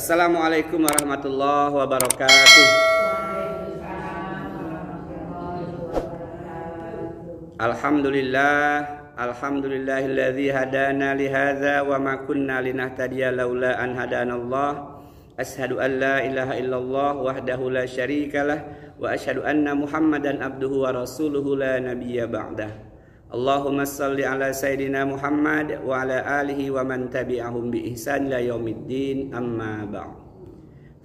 Assalamualaikum warahmatullahi wabarakatuh. Alhamdulillahilladzi hadana li hadza wa ma kunna linahtadiya laula an hadanallah. Asyhadu an la ilaha illallah wahdahu la syarikalah wa asyhadu anna Muhammadan abduhu wa rasuluhu la nabiyya ba'dah. Allahumma salli ala sayyidina Muhammad wa ala alihi wa man tabi'ahum bi ihsan ila yaumiddin, amma ba'd.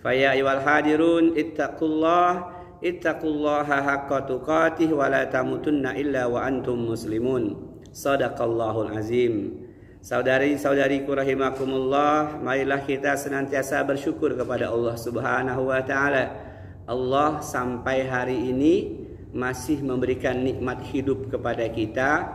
Fa ya ayyuhal hadirun ittaqullaha haqqa tuqatih wa la tamutunna illa wa antum muslimun. Shadaqallahul azim. Saudari-saudariku rahimakumullah, marilah kita senantiasa bersyukur kepada Allah Subhanahu wa taala. Allah sampai hari ini masih memberikan nikmat hidup kepada kita.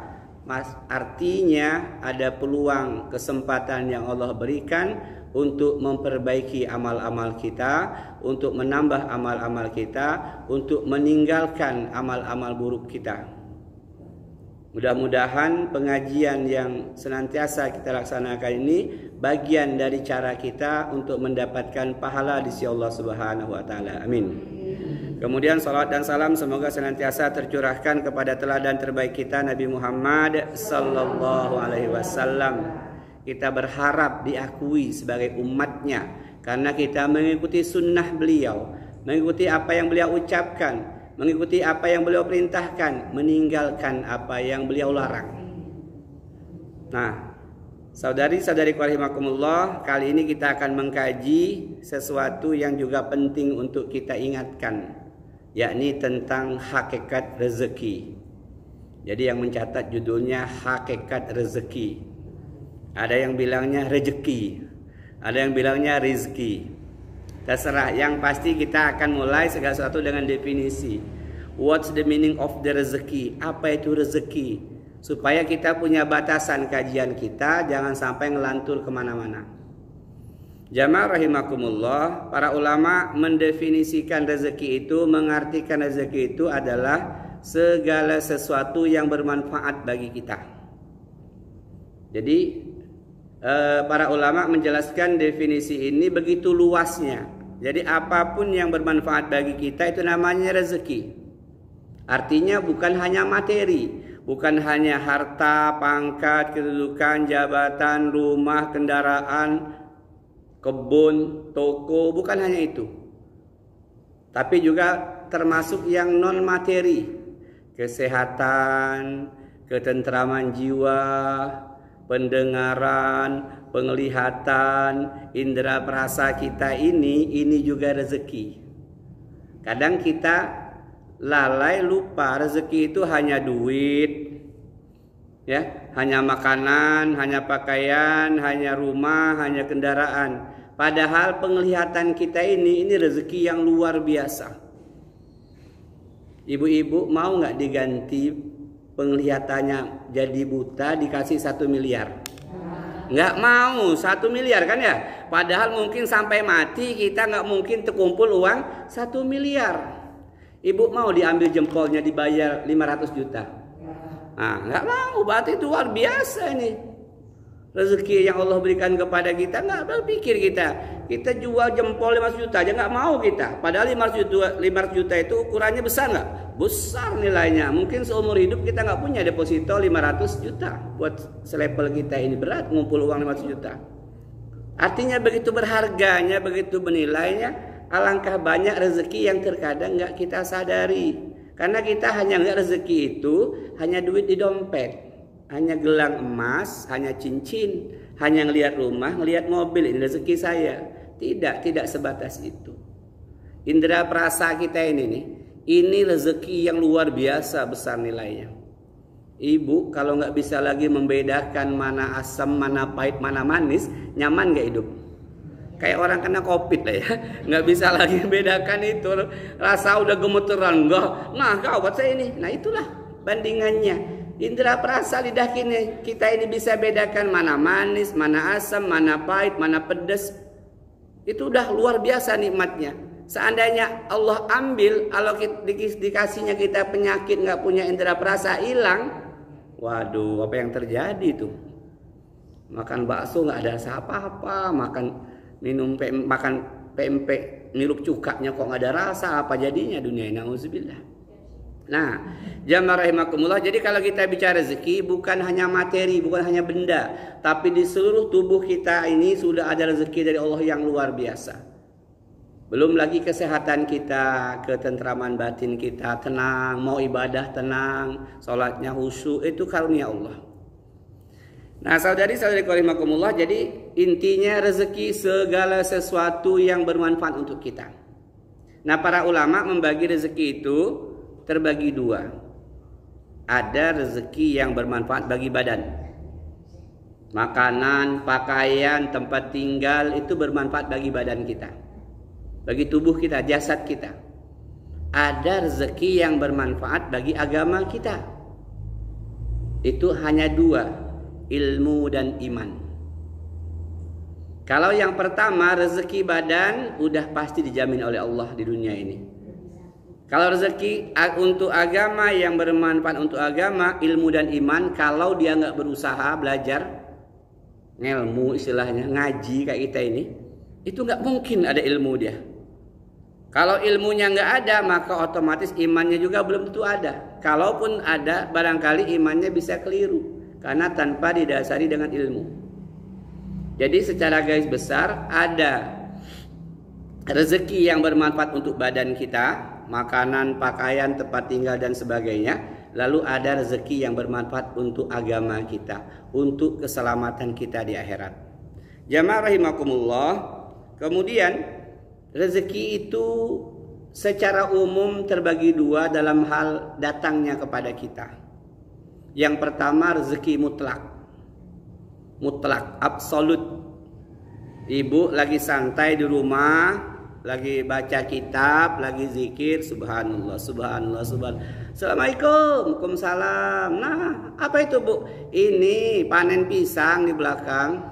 Artinya ada peluang, kesempatan yang Allah berikan untuk memperbaiki amal-amal kita, untuk menambah amal-amal kita, untuk meninggalkan amal-amal buruk kita. Mudah-mudahan pengajian yang senantiasa kita laksanakan ini bagian dari cara kita untuk mendapatkan pahala di sisi Allah Subhanahu wa taala. Amin. Kemudian salawat dan salam semoga senantiasa tercurahkan kepada teladan terbaik kita Nabi Muhammad sallallahu alaihi wasallam. Kita berharap diakui sebagai umatnya karena kita mengikuti sunnah beliau, mengikuti apa yang beliau ucapkan, mengikuti apa yang beliau perintahkan, meninggalkan apa yang beliau larang. Nah, saudari-saudari rahimakumullah, kali ini kita akan mengkaji sesuatu yang juga penting untuk kita ingatkan, yakni tentang hakikat rezeki. Jadi yang mencatat judulnya hakikat rezeki. Ada yang bilangnya rezeki, ada yang bilangnya rizki. Terserah, yang pasti kita akan mulai segala sesuatu dengan definisi. What's the meaning of the rezeki? Apa itu rezeki? Supaya kita punya batasan kajian kita, jangan sampai ngelantur kemana-mana. Jamaah rahimakumullah, para ulama mendefinisikan rezeki itu, mengartikan rezeki itu adalah segala sesuatu yang bermanfaat bagi kita. Jadi para ulama menjelaskan definisi ini begitu luasnya. Jadi apapun yang bermanfaat bagi kita itu namanya rezeki. Artinya bukan hanya materi, bukan hanya harta, pangkat, kedudukan, jabatan, rumah, kendaraan, kebun, toko, bukan hanya itu. Tapi juga termasuk yang non materi, kesehatan, ketentraman jiwa, pendengaran, penglihatan, indera perasa kita ini juga rezeki. Kadang kita lalai, lupa rezeki itu hanya duit, ya, hanya makanan, hanya pakaian, hanya rumah, hanya kendaraan. Padahal penglihatan kita ini rezeki yang luar biasa. Ibu-ibu mau nggak diganti penglihatannya jadi buta dikasih 1 miliar? Nggak mau. 1 miliar kan ya? Padahal mungkin sampai mati kita nggak mungkin terkumpul uang 1 miliar. Ibu mau diambil jempolnya dibayar 500 juta? Nah, nggak mau. Berarti itu luar biasa ini rezeki yang Allah berikan kepada kita. Nggak berpikir kita jual jempol 500 juta aja nggak mau kita. Padahal 500 juta itu ukurannya besar nggak? Besar nilainya. Mungkin seumur hidup kita nggak punya deposito 500 juta. Buat selevel kita ini berat ngumpul uang 500 juta. Artinya begitu berharganya, begitu bernilainya. Alangkah banyak rezeki yang terkadang nggak kita sadari. Karena kita hanya nggak rezeki itu hanya duit di dompet, hanya gelang emas, hanya cincin, hanya ngelihat rumah, ngelihat mobil, ini rezeki saya. Tidak sebatas itu. Indera perasa kita ini rezeki yang luar biasa besar nilainya. Ibu kalau nggak bisa lagi membedakan mana asam, mana pahit, mana manis, nyaman nggak hidup? Kayak orang kena COVID lah ya, nggak bisa lagi membedakan itu. Rasa udah gemeteran, enggak. Nah kawat saya ini, nah itulah bandingannya. Indera perasa lidah kita ini bisa bedakan mana manis, mana asam, mana pahit, mana pedas. Itu udah luar biasa nikmatnya. Seandainya Allah ambil, kalau dikasihnya kita penyakit, nggak punya indera perasa, hilang, waduh, apa yang terjadi tuh? Makan bakso nggak ada rasa apa-apa, makan minum makan PMP ngirup cukanya kok nggak ada rasa, apa jadinya dunia ini? Nauzubillah. Nah, jamaah rahimakumullah, jadi kalau kita bicara rezeki bukan hanya materi, bukan hanya benda, tapi di seluruh tubuh kita ini sudah ada rezeki dari Allah yang luar biasa. Belum lagi kesehatan kita, ketentraman batin kita, tenang, mau ibadah tenang, sholatnya khusyuk, itu karunia Allah. Nah, saudari-saudari rahimakumullah, jadi intinya rezeki segala sesuatu yang bermanfaat untuk kita. Nah, para ulama membagi rezeki itu terbagi dua. Ada rezeki yang bermanfaat bagi badan. Makanan, pakaian, tempat tinggal itu bermanfaat bagi badan kita, bagi tubuh kita, jasad kita. Ada rezeki yang bermanfaat bagi agama kita. Itu hanya dua, ilmu dan iman. Kalau yang pertama rezeki badan udah pasti dijamin oleh Allah di dunia ini. Kalau rezeki untuk agama yang bermanfaat untuk agama, ilmu dan iman, kalau dia nggak berusaha belajar ilmu, istilahnya ngaji kayak kita ini, itu nggak mungkin ada ilmu dia. Kalau ilmunya nggak ada, maka otomatis imannya juga belum tentu ada. Kalaupun ada, barangkali imannya bisa keliru karena tanpa didasari dengan ilmu. Jadi secara garis besar ada rezeki yang bermanfaat untuk badan kita, makanan, pakaian, tempat tinggal dan sebagainya. Lalu ada rezeki yang bermanfaat untuk agama kita, untuk keselamatan kita di akhirat. Jamaah rahimakumullah. Kemudian rezeki itu secara umum terbagi dua dalam hal datangnya kepada kita. Yang pertama rezeki mutlak. Mutlak, absolut. Ibu lagi santai di rumah, lagi baca kitab, lagi zikir, subhanallah, subhanallah, subhanallah. Assalamualaikum, waalaikumsalam. Nah, apa itu Bu? Ini panen pisang di belakang.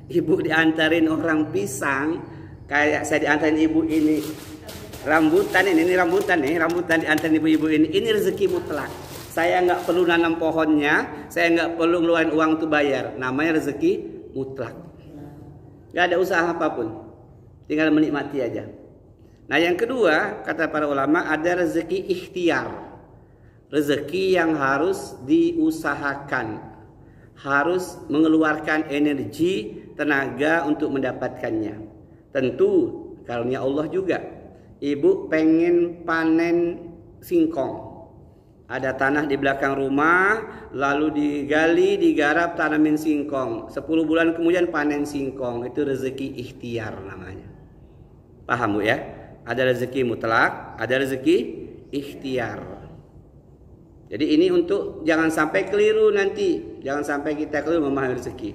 Ibu diantarin orang pisang, kayak saya diantarin ibu ini rambutan, ini rambutan nih, rambutan diantarin ibu-ibu ini. Ini rezeki mutlak. Saya nggak perlu nanam pohonnya, saya nggak perlu ngeluarin uang untuk bayar. Namanya rezeki mutlak. Nggak ada usaha apapun, tinggal menikmati aja. Nah, yang kedua kata para ulama ada rezeki ikhtiar, rezeki yang harus diusahakan, harus mengeluarkan energi, tenaga untuk mendapatkannya. Tentu karunia Allah juga. Ibu pengen panen singkong, ada tanah di belakang rumah, lalu digali, digarap, tanamin singkong. 10 bulan kemudian panen singkong. Itu rezeki ikhtiar namanya. Paham Bu ya? Ada rezeki mutlak, ada rezeki ikhtiar. Jadi ini untuk jangan sampai keliru nanti. Jangan sampai kita keliru memahami rezeki.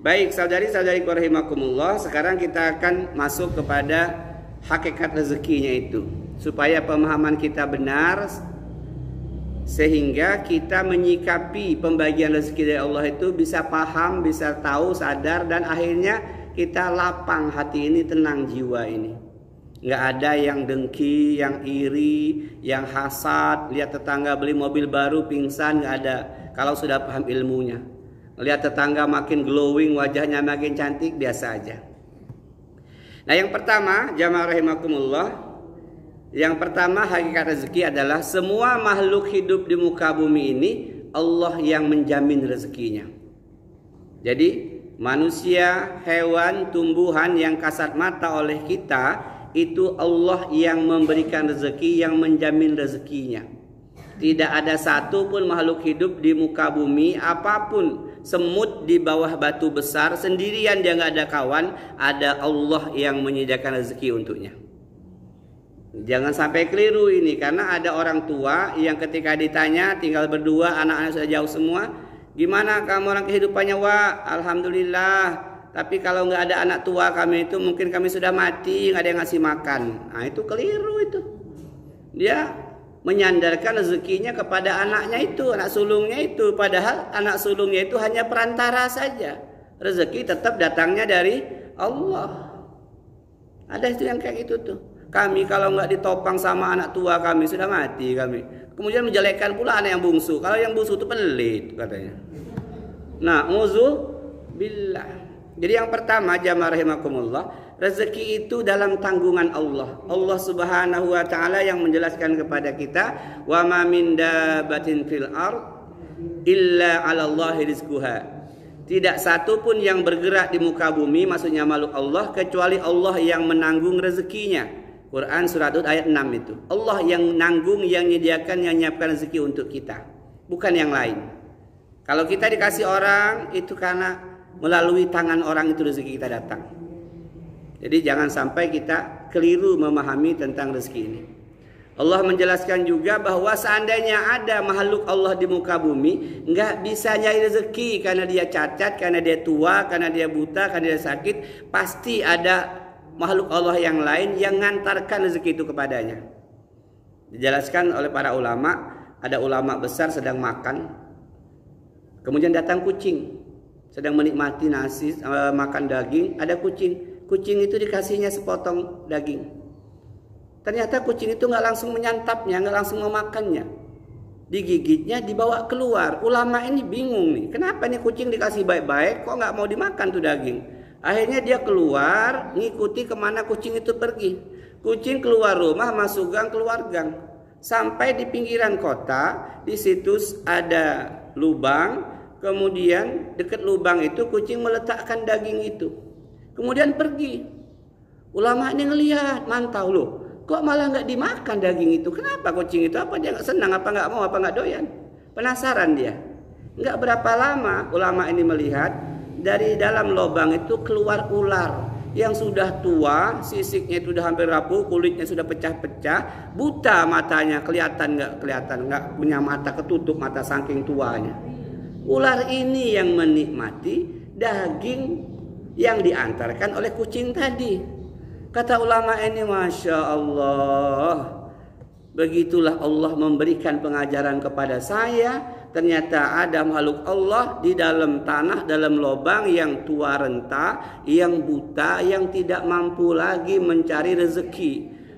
Baik, saudari-saudari rahimakumullah, sekarang kita akan masuk kepada hakikat rezekinya itu. Supaya pemahaman kita benar, sehingga kita menyikapi pembagian rezeki dari Allah itu bisa paham, bisa tahu, sadar, dan akhirnya kita lapang hati ini, tenang jiwa ini. Nggak ada yang dengki, yang iri, yang hasad, lihat tetangga beli mobil baru pingsan, nggak ada. Kalau sudah paham ilmunya, lihat tetangga makin glowing, wajahnya makin cantik, biasa aja. Nah, yang pertama, jamaah rahimakumullah, yang pertama hakikat rezeki adalah semua makhluk hidup di muka bumi ini Allah yang menjamin rezekinya. Jadi manusia, hewan, tumbuhan yang kasat mata oleh kita itu Allah yang memberikan rezeki, yang menjamin rezekinya. Tidak ada satu pun makhluk hidup di muka bumi, apapun, semut di bawah batu besar sendirian dia nggak ada kawan, ada Allah yang menyediakan rezeki untuknya. Jangan sampai keliru ini, karena ada orang tua yang ketika ditanya tinggal berdua, anak-anak sudah jauh semua, gimana kamu orang kehidupannya? Wah, alhamdulillah. Tapi kalau nggak ada anak tua kami itu mungkin kami sudah mati, nggak ada yang ngasih makan. Nah, itu keliru itu. Dia menyandarkan rezekinya kepada anaknya itu, anak sulungnya itu. Padahal anak sulungnya itu hanya perantara saja. Rezeki tetap datangnya dari Allah. Ada itu yang kayak gitu tuh. Kami kalau nggak ditopang sama anak tua kami sudah mati kami. Kemudian menjelekkan pula anak yang bungsu. Kalau yang bungsu itu pelit katanya. Nah, billah. Jadi yang pertama jamaah rahimakumullah, rezeki itu dalam tanggungan Allah. Allah Subhanahu wa taala yang menjelaskan kepada kita, wa ma min dabatin fil ard illa 'alallahi rizquha. Tidak satu pun yang bergerak di muka bumi, maksudnya makhluk Allah, kecuali Allah yang menanggung rezekinya. Quran surat Hud ayat 6 itu. Allah yang nanggung, yang menyediakan, yang menyiapkan rezeki untuk kita, bukan yang lain. Kalau kita dikasih orang, itu karena melalui tangan orang itu rezeki kita datang. Jadi jangan sampai kita keliru memahami tentang rezeki ini. Allah menjelaskan juga bahwa seandainya ada makhluk Allah di muka bumi, nggak bisa nyari rezeki karena dia cacat, karena dia tua, karena dia buta, karena dia sakit, pasti ada makhluk Allah yang lain yang ngantarkan rezeki itu kepadanya. Dijelaskan oleh para ulama, ada ulama besar sedang makan, kemudian datang kucing, sedang menikmati nasi, makan daging, ada kucing. Kucing itu dikasihnya sepotong daging. Ternyata kucing itu nggak langsung menyantapnya, nggak langsung memakannya. Digigitnya, dibawa keluar. Ulama ini bingung nih, kenapa nih kucing dikasih baik-baik, kok nggak mau dimakan tuh daging? Akhirnya dia keluar, ngikuti kemana kucing itu pergi. Kucing keluar rumah, masuk gang, keluar gang. Sampai di pinggiran kota, di situ ada lubang. Kemudian dekat lubang itu kucing meletakkan daging itu. Kemudian pergi. Ulama ini ngelihat, mantau loh, kok malah nggak dimakan daging itu? Kenapa kucing itu? Apa dia nggak senang? Apa nggak mau? Apa nggak doyan? Penasaran dia. Nggak berapa lama ulama ini melihat dari dalam lubang itu keluar ular yang sudah tua, sisiknya itu sudah hampir rapuh, kulitnya sudah pecah-pecah, buta matanya, kelihatan, nggak punya mata, ketutup mata saking tuanya. Ular ini yang menikmati daging yang diantarkan oleh kucing tadi. Kata ulama ini, Masya Allah, begitulah Allah memberikan pengajaran kepada saya. Ternyata ada makhluk Allah di dalam tanah, dalam lubang, yang tua renta, yang buta, yang tidak mampu lagi mencari rezeki.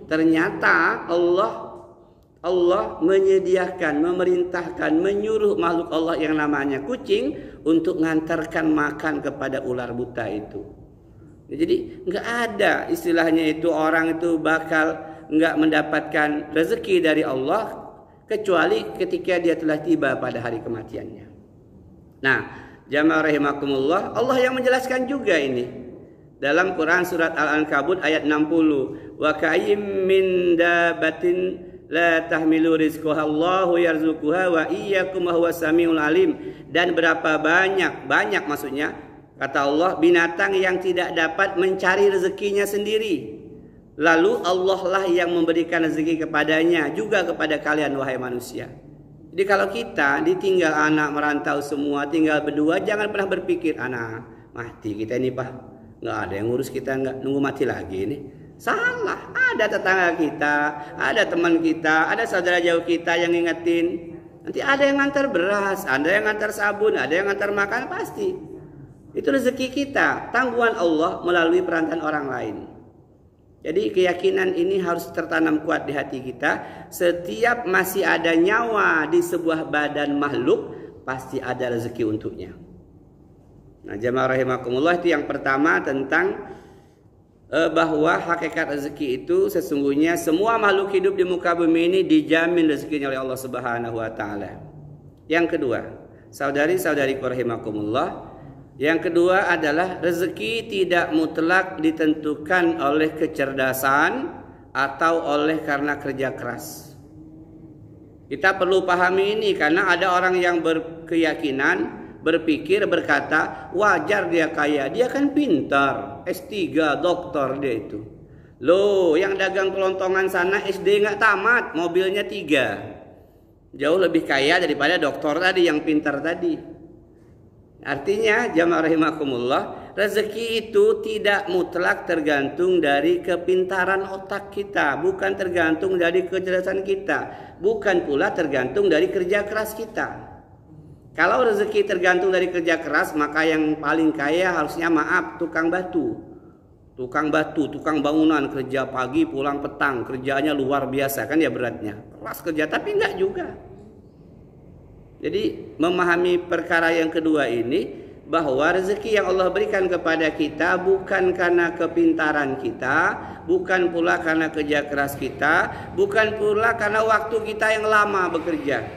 Ternyata Allah menyediakan, memerintahkan, menyuruh makhluk Allah yang namanya kucing untuk mengantarkan makan kepada ular buta itu. Jadi nggak ada istilahnya itu orang itu bakal nggak mendapatkan rezeki dari Allah kecuali ketika dia telah tiba pada hari kematiannya. Nah, jamaah rahimakumullah, Allah yang menjelaskan juga ini dalam Quran surat Al-Ankabut ayat 60. Wa ka'im min dabatin la tahmilu rizquha Allahu yarzuquha wa iyyakum wa huwas samiul alim. Dan berapa banyak maksudnya, kata Allah, binatang yang tidak dapat mencari rezekinya sendiri, lalu Allah lah yang memberikan rezeki kepadanya, juga kepada kalian wahai manusia. Jadi kalau kita ditinggal anak merantau semua, tinggal berdua, jangan pernah berpikir anak mati kita ini Pak, nggak ada yang ngurus kita, nggak nunggu mati lagi ini. Salah, ada tetangga kita, ada teman kita, ada saudara jauh kita yang ngingetin. Nanti ada yang ngantar beras, ada yang ngantar sabun, ada yang ngantar makan, pasti. Itu rezeki kita, tanggungan Allah melalui perantaraan orang lain. Jadi keyakinan ini harus tertanam kuat di hati kita. Setiap masih ada nyawa di sebuah badan makhluk, pasti ada rezeki untuknya. Nah, jamaah rahimakumullah, itu yang pertama tentang bahwa hakikat rezeki itu sesungguhnya semua makhluk hidup di muka bumi ini dijamin rezekinya oleh Allah Subhanahu wa taala. Yang kedua, saudari-saudariku rahimakumullah, yang kedua adalah rezeki tidak mutlak ditentukan oleh kecerdasan atau oleh karena kerja keras. Kita perlu pahami ini karena ada orang yang berkeyakinan, berpikir, berkata wajar dia kaya, dia kan pintar, S3, doktor dia itu. Loh, yang dagang kelontongan sana SD nggak tamat, mobilnya 3. Jauh lebih kaya daripada doktor tadi yang pintar tadi. Artinya jamaah rahimakumullah, rezeki itu tidak mutlak tergantung dari kepintaran otak kita, bukan tergantung dari kecerdasan kita, bukan pula tergantung dari kerja keras kita. Kalau rezeki tergantung dari kerja keras, maka yang paling kaya harusnya tukang batu, tukang bangunan, kerja pagi pulang petang, kerjanya luar biasa kan ya, beratnya, keras kerja, tapi enggak juga. Jadi memahami perkara yang kedua ini, bahwa rezeki yang Allah berikan kepada kita bukan karena kepintaran kita, bukan pula karena kerja keras kita, bukan pula karena waktu kita yang lama bekerja.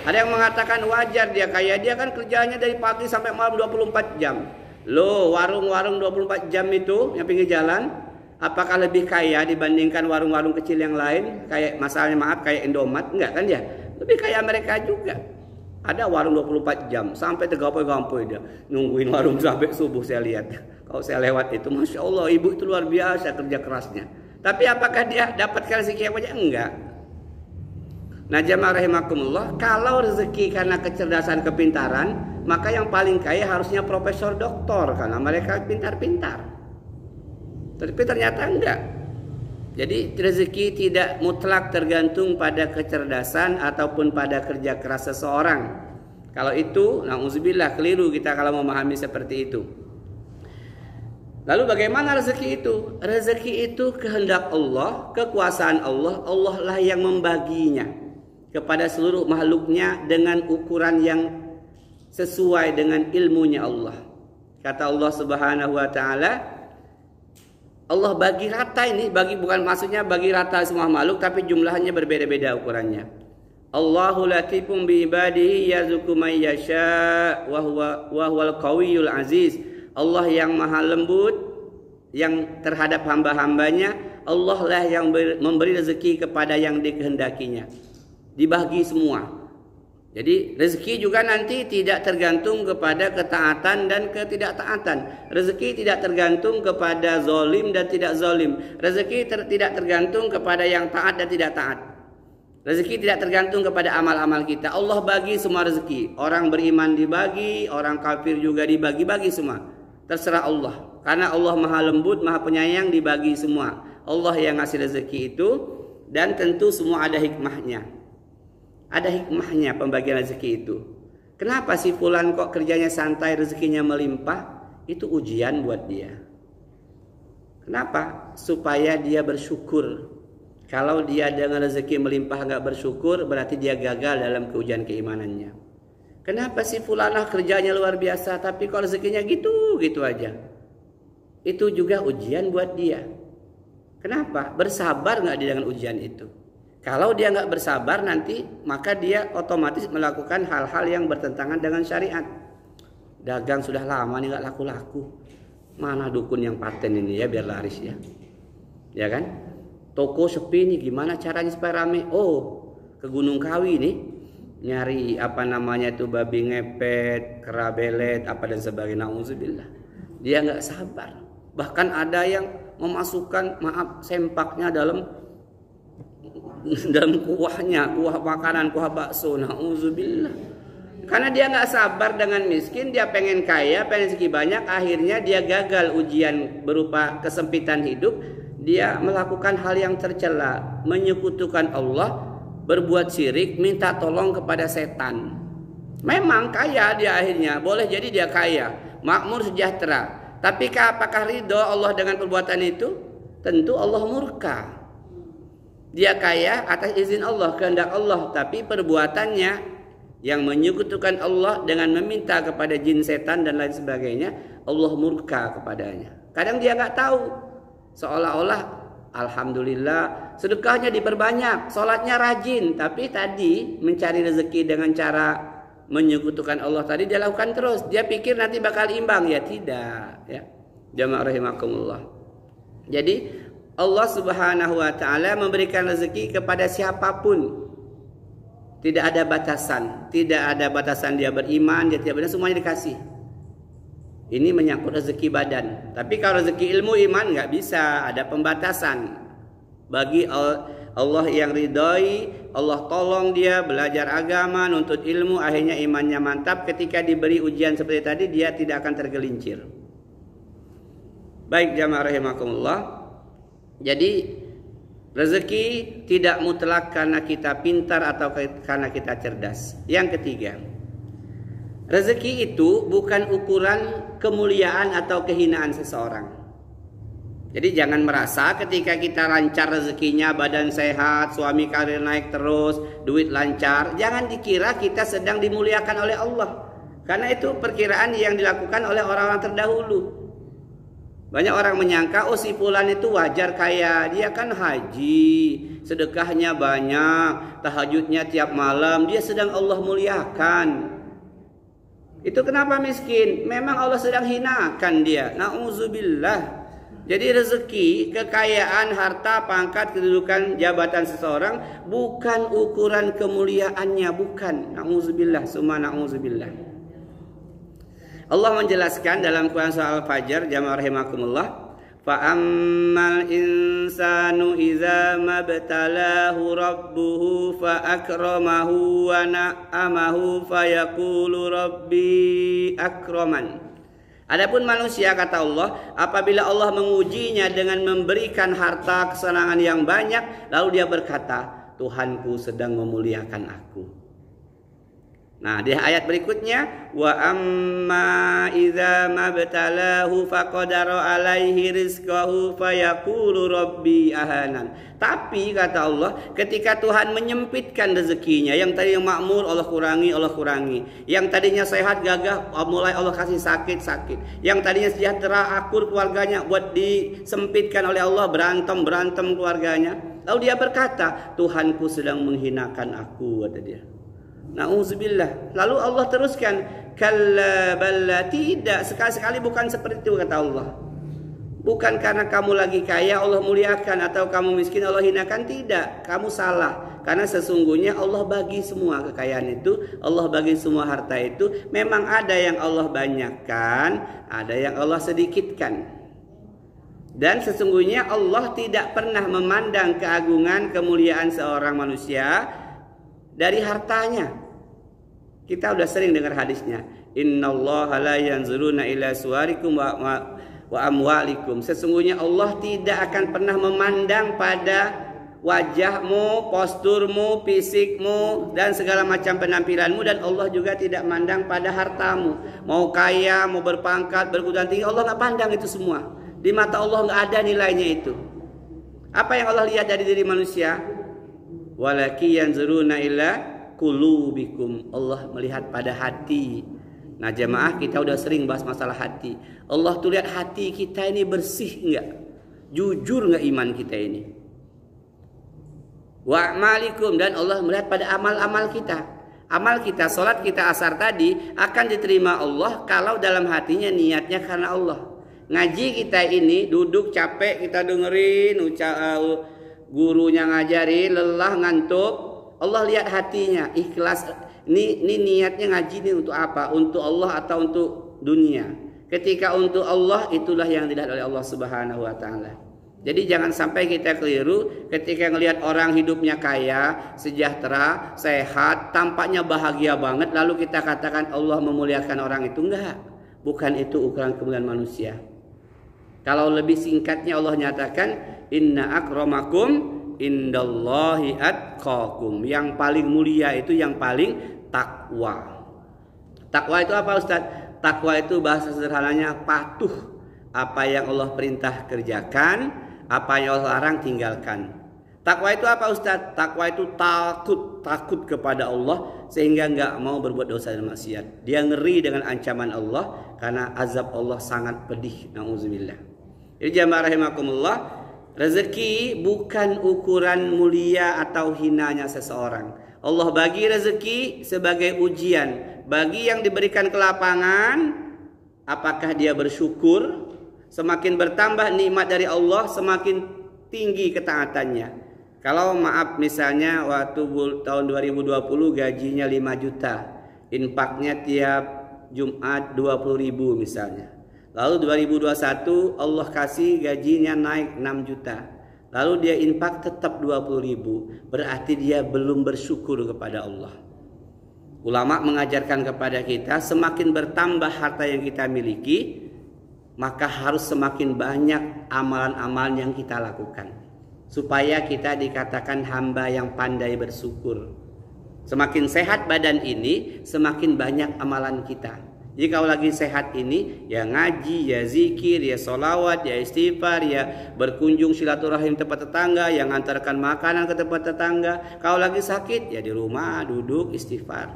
Ada yang mengatakan wajar dia kaya, dia kan kerjanya dari pagi sampai malam 24 jam. Loh, warung-warung 24 jam itu yang pinggir jalan, apakah lebih kaya dibandingkan warung-warung kecil yang lain? Kayak masalahnya maaf kayak Indomaret, enggak kan ya? Lebih kaya mereka juga. Ada warung 24 jam sampai tergampoi-gampoi dia nungguin warung sampai subuh. Saya lihat kalau saya lewat itu, Masya Allah, ibu itu luar biasa kerja kerasnya. Tapi apakah dia dapatkan rezeki yang banyak? Enggak. Nah jamaah rahimakumullah, kalau rezeki karena kecerdasan kepintaran, maka yang paling kaya harusnya profesor doktor karena mereka pintar-pintar. Tapi ternyata enggak. Jadi rezeki tidak mutlak tergantung pada kecerdasan ataupun pada kerja keras seseorang. Kalau itu, na'udzubillah, keliru kita kalau memahami seperti itu. Lalu bagaimana rezeki itu? Rezeki itu kehendak Allah, kekuasaan Allah. Allah lah yang membaginya kepada seluruh makhluknya dengan ukuran yang sesuai dengan ilmunya Allah. Kata Allah Subhanahu wa taala, Allah bagi rata ini, bagi bukan maksudnya bagi rata semua makhluk, tapi jumlahnya berbeda-beda ukurannya. Allahu latifum bi ibadihi yarzuqu man yasha wa huwal qawiyul aziz. Allah yang maha lembut yang terhadap hamba-hambanya. Allah lah yang memberi rezeki kepada yang dikehendakinya. Dibagi semua. Jadi rezeki juga nanti tidak tergantung kepada ketaatan dan ketidaktaatan. Rezeki tidak tergantung kepada zalim dan tidak zalim. Rezeki tidak tergantung kepada yang taat dan tidak taat. Rezeki tidak tergantung kepada amal-amal kita. Allah bagi semua rezeki. Orang beriman dibagi, orang kafir juga dibagi-bagi semua. Terserah Allah. Karena Allah maha lembut, maha penyayang, dibagi semua. Allah yang ngasih rezeki itu, dan tentu semua ada hikmahnya. Ada hikmahnya pembagian rezeki itu. Kenapa si fulan kok kerjanya santai, rezekinya melimpah? Itu ujian buat dia. Kenapa? Supaya dia bersyukur. Kalau dia dengan rezeki melimpah nggak bersyukur, berarti dia gagal dalam keujian keimanannya. Kenapa si fulanah kerjanya luar biasa, tapi kok rezekinya gitu aja? Itu juga ujian buat dia. Kenapa? Bersabar nggak dia dengan ujian itu? Kalau dia nggak bersabar nanti, maka dia otomatis melakukan hal-hal yang bertentangan dengan syariat. Dagang sudah lama nih nggak laku-laku. Mana dukun yang paten ini ya biar laris ya. Ya kan? Toko sepi nih, gimana caranya supaya rame? Oh, ke Gunung Kawi nih. Nyari apa namanya itu babi ngepet, kera belet, apa dan sebagainya. Nauzubillah. Dia nggak sabar. Bahkan ada yang memasukkan sempaknya dalam kuahnya, kuah makanan, kuah bakso. Nauzubillah. Karena dia nggak sabar dengan miskin, dia pengen kaya, pengen rezeki banyak, akhirnya dia gagal ujian berupa kesempitan hidup. Dia melakukan hal yang tercela, menyekutukan Allah, berbuat syirik, minta tolong kepada setan. Memang kaya dia akhirnya, boleh jadi dia kaya, makmur sejahtera. Tapi apakah ridho Allah dengan perbuatan itu? Tentu Allah murka. Dia kaya atas izin Allah, kehendak Allah, tapi perbuatannya yang menyekutukan Allah dengan meminta kepada jin, setan dan lain sebagainya, Allah murka kepadanya. Kadang dia nggak tahu, seolah-olah alhamdulillah sedekahnya diperbanyak, sholatnya rajin, tapi tadi mencari rezeki dengan cara menyekutukan Allah tadi dia lakukan terus. Dia pikir nanti bakal imbang, ya tidak, ya. Jamaah rahimakumullah. Jadi Allah Subhanahu wa taala memberikan rezeki kepada siapapun. Tidak ada batasan, tidak ada batasan dia beriman, dia tidak beriman, semuanya dikasih. Ini menyangkut rezeki badan. Tapi kalau rezeki ilmu iman nggak bisa, ada pembatasan. Bagi Allah yang ridhoi, Allah tolong dia belajar agama, nuntut ilmu, akhirnya imannya mantap. Ketika diberi ujian seperti tadi, dia tidak akan tergelincir. Baik jamaah rahimakumullah. Jadi rezeki tidak mutlak karena kita pintar atau karena kita cerdas. Yang ketiga, rezeki itu bukan ukuran kemuliaan atau kehinaan seseorang. Jadi jangan merasa ketika kita lancar rezekinya, badan sehat, suami karir naik terus, duit lancar, jangan dikira kita sedang dimuliakan oleh Allah. Karena itu perkiraan yang dilakukan oleh orang-orang terdahulu. Banyak orang menyangka, oh si fulan itu wajar kaya, dia kan haji, sedekahnya banyak, tahajudnya tiap malam, dia sedang Allah muliakan. Itu kenapa miskin? Memang Allah sedang hinakan dia. Na'udzubillah. Jadi rezeki, kekayaan, harta, pangkat, kedudukan, jabatan seseorang bukan ukuran kemuliaannya, bukan. Na'udzubillah, summa na'udzubillah. Allah menjelaskan dalam Quran surah Al-Fajr, jamaah rahimakumullah, fa ammal insanu idza mabtalahu rabbuhu fa akramahu wa na'amahu fa yaqulu rabbi akraman. Adapun manusia, kata Allah, apabila Allah mengujinya dengan memberikan harta, kesenangan yang banyak, lalu dia berkata, Tuhanku sedang memuliakan aku. Nah, di ayat berikutnya, wa amma idza mabtalahu faqadara alaihi rizqahu fayaqulu rabbi ahanan. Tapi kata Allah, ketika Tuhan menyempitkan rezekinya, yang tadinya makmur Allah kurangi, yang tadinya sehat gagah mulai Allah kasih sakit. Yang tadinya sejahtera akur keluarganya buat disempitkan oleh Allah, berantem keluarganya. Lalu dia berkata, Tuhanku sedang menghinakan aku, kata dia. Na'udzubillah. Lalu Allah teruskan, kalla balla, tidak, sekali-sekali bukan seperti itu, kata Allah. Bukan karena kamu lagi kaya Allah muliakan, atau kamu miskin Allah hinakan, tidak, kamu salah. Karena sesungguhnya Allah bagi semua kekayaan itu, Allah bagi semua harta itu. Memang ada yang Allah banyakkan, ada yang Allah sedikitkan. Dan sesungguhnya Allah tidak pernah memandang keagungan, kemuliaan seorang manusia dari hartanya. Kita udah sering dengar hadisnya, innallaha la yanzuruna ila suwarikum wa amwalikum. Sesungguhnya Allah tidak akan pernah memandang pada wajahmu, posturmu, fisikmu, dan segala macam penampilanmu. Dan Allah juga tidak memandang pada hartamu. Mau kaya, mau berpangkat, berkedudukan tinggi, Allah nggak pandang itu semua. Di mata Allah nggak ada nilainya itu. Apa yang Allah lihat dari diri manusia? Walaki yanzuruna ila qulubikum. Allah melihat pada hati. Nah jemaah, kita udah sering bahas masalah hati. Allah tuh lihat hati kita ini bersih enggak? Jujur enggak iman kita ini? Wa amalikum, dan Allah melihat pada amal-amal kita. Amal kita, salat kita asar tadi akan diterima Allah kalau dalam hatinya niatnya karena Allah. Ngaji kita ini duduk capek kita dengerin, gurunya ngajarin, lelah, ngantuk. Allah lihat hatinya, ikhlas. Ini niatnya ngaji ini untuk apa? Untuk Allah atau untuk dunia? Ketika untuk Allah, itulah yang dilihat oleh Allah Subhanahu wa taala. Jadi jangan sampai kita keliru ketika melihat orang hidupnya kaya, sejahtera, sehat, tampaknya bahagia banget, lalu kita katakan Allah memuliakan orang itu. Enggak. Bukan itu ukuran kemuliaan manusia. Kalau lebih singkatnya Allah nyatakan, inna akramakum indallahi atqakum. Yang paling mulia itu yang paling takwa. Takwa itu apa, Ustaz? Takwa itu bahasa sederhananya patuh. Apa yang Allah perintah kerjakan, apa yang Allah larang tinggalkan. Takwa itu apa, Ustaz? Takwa itu takut kepada Allah sehingga enggak mau berbuat dosa dan maksiat. Dia ngeri dengan ancaman Allah karena azab Allah sangat pedih. Nauzubillah. Jadi jamaah rahimakumullah, rezeki bukan ukuran mulia atau hinanya seseorang. Allah bagi rezeki sebagai ujian. Bagi yang diberikan kelapangan, apakah dia bersyukur? Semakin bertambah nikmat dari Allah, semakin tinggi ketaatannya. Kalau maaf misalnya waktu tahun 2020 gajinya 5 juta, infaknya tiap Jumat 20.000 misalnya. Lalu 2021 Allah kasih gajinya naik 6 juta. Lalu dia infak tetap 20.000. Berarti dia belum bersyukur kepada Allah. Ulama mengajarkan kepada kita, semakin bertambah harta yang kita miliki, maka harus semakin banyak amalan-amalan yang kita lakukan. Supaya kita dikatakan hamba yang pandai bersyukur. Semakin sehat badan ini, semakin banyak amalan kita. Jadi kalau lagi sehat ini, ya ngaji, ya zikir, ya sholawat, ya istighfar, ya berkunjung silaturahim tempat tetangga, yang ngantarkan makanan ke tempat tetangga. Kalau lagi sakit, ya di rumah duduk istighfar.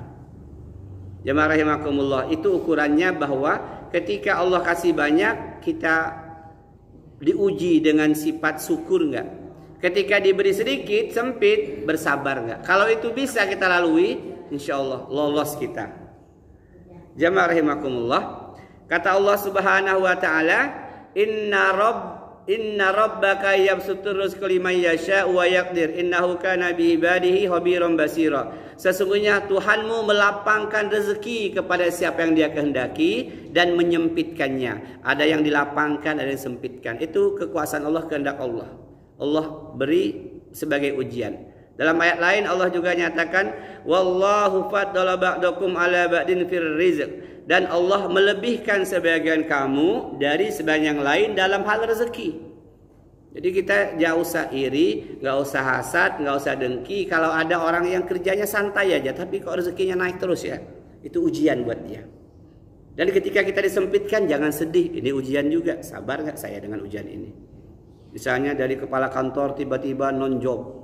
Jemaah rahimakumullah, itu ukurannya bahwa ketika Allah kasih banyak, kita diuji dengan sifat syukur enggak. Ketika diberi sedikit, sempit, bersabar enggak. Kalau itu bisa kita lalui, insya Allah lolos kita. Jemaah rahimakumullah, kata Allah Subhanahu wa taala, Inna rabbaka yabsutur rizqa liman yasha wa yaqdir innahu kana bi ibadihi khabiran basira. Sesungguhnya Tuhanmu melapangkan rezeki kepada siapa yang Dia kehendaki dan menyempitkannya. Ada yang dilapangkan, ada yang sempitkan. Itu kekuasaan Allah, kehendak Allah. Allah beri sebagai ujian. Dalam ayat lain Allah juga nyatakan wallahu faddala ba'dakum ala ba'din fir rizq. Dan Allah melebihkan sebagian kamu dari sebagian yang lain dalam hal rezeki. Jadi kita jangan usah iri, nggak usah hasad, nggak usah dengki. Kalau ada orang yang kerjanya santai aja, tapi kok rezekinya naik terus ya, itu ujian buat dia. Dan ketika kita disempitkan, jangan sedih. Ini ujian juga. Sabar nggak saya dengan ujian ini? Misalnya dari kepala kantor tiba-tiba non job,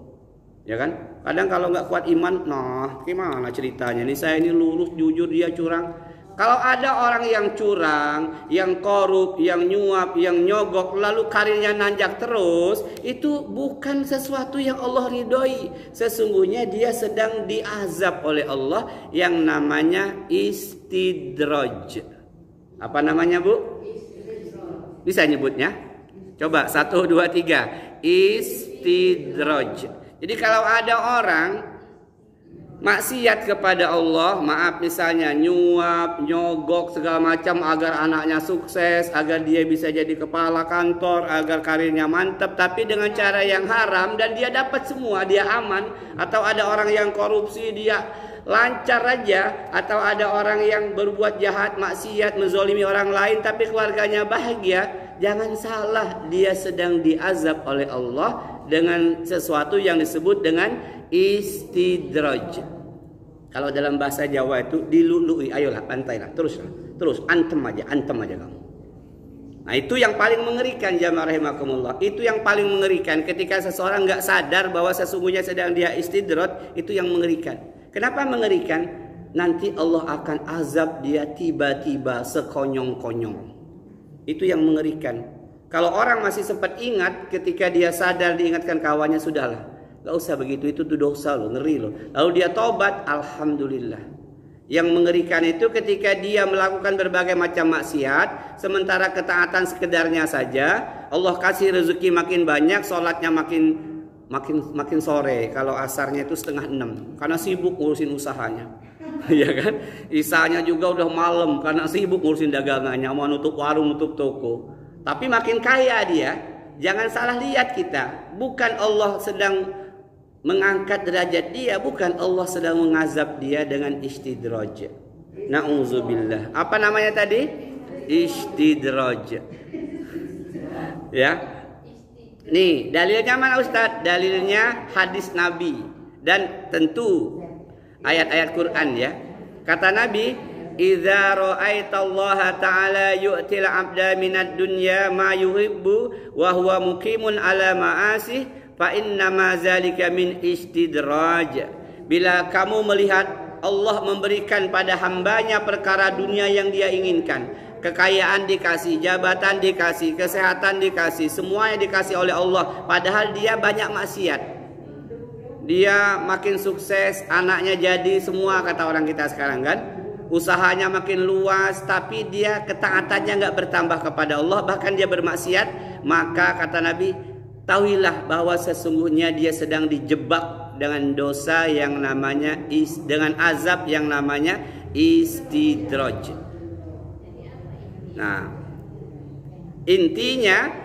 ya kan? Kadang kalau nggak kuat iman, nah gimana ceritanya? Ini saya ini lurus, jujur, dia curang. Kalau ada orang yang curang, yang korup, yang nyuap, yang nyogok, lalu karirnya nanjak terus, itu bukan sesuatu yang Allah ridhoi. Sesungguhnya dia sedang diazab oleh Allah yang namanya istidraj. Apa namanya, Bu? Bisa nyebutnya? Coba 1, 2, 3. Istidraj. Jadi kalau ada orang maksiat kepada Allah, maaf misalnya nyuap, nyogok segala macam agar anaknya sukses, agar dia bisa jadi kepala kantor, agar karirnya mantap, tapi dengan cara yang haram dan dia dapat semua, dia aman. Atau ada orang yang korupsi, dia lancar aja. Atau ada orang yang berbuat jahat, maksiat, menzolimi orang lain, tapi keluarganya bahagia. Jangan salah, dia sedang diazab oleh Allah dengan sesuatu yang disebut dengan istidraj. Kalau dalam bahasa Jawa itu dilului, ayolah pantailah, terus antem aja kamu. Nah itu yang paling mengerikan jamaah rahimakumullah. Itu yang paling mengerikan ketika seseorang nggak sadar bahwa sesungguhnya sedang dia istidraj, itu yang mengerikan. Kenapa mengerikan? Nanti Allah akan azab dia tiba-tiba sekonyong-konyong. Itu yang mengerikan. Kalau orang masih sempat ingat ketika dia sadar diingatkan kawannya, sudahlah. Gak usah begitu, itu tuh dosa loh, ngeri loh. Lalu dia tobat, alhamdulillah. Yang mengerikan itu ketika dia melakukan berbagai macam maksiat, sementara ketaatan sekedarnya saja, Allah kasih rezeki makin banyak, sholatnya makin sore. Kalau asarnya itu 5:30, karena sibuk ngurusin usahanya. Ya kan? Isanya juga udah malam karena sibuk ngurusin dagangannya, mau nutup warung, nutup toko. Tapi makin kaya dia. Jangan salah lihat kita, bukan Allah sedang mengangkat derajat dia, bukan Allah sedang mengazab dia dengan istidraj. Na'udzubillah. Apa namanya tadi? Istidraj. Ya. Nih, dalilnya mana Ustaz? Dalilnya hadis Nabi dan tentu ayat-ayat Quran ya. Kata Nabi, "Idza ra'aitallaha ta'ala yu'til 'abda minad dunya ma yuhibbu wa huwa muqimun 'ala ma'asih fa inna ma zalika min istidraj." Bila kamu melihat Allah memberikan pada hambanya perkara dunia yang dia inginkan, kekayaan dikasih, jabatan dikasih, kesehatan dikasih, semuanya dikasih oleh Allah, padahal dia banyak maksiat. Dia makin sukses, anaknya jadi semua, kata orang kita sekarang kan, usahanya makin luas, tapi dia ketaatannya nggak bertambah kepada Allah, bahkan dia bermaksiat. Maka kata Nabi, tahuilah bahwa sesungguhnya dia sedang dijebak dengan dosa yang namanya dengan azab yang namanya istidraj. Nah, intinya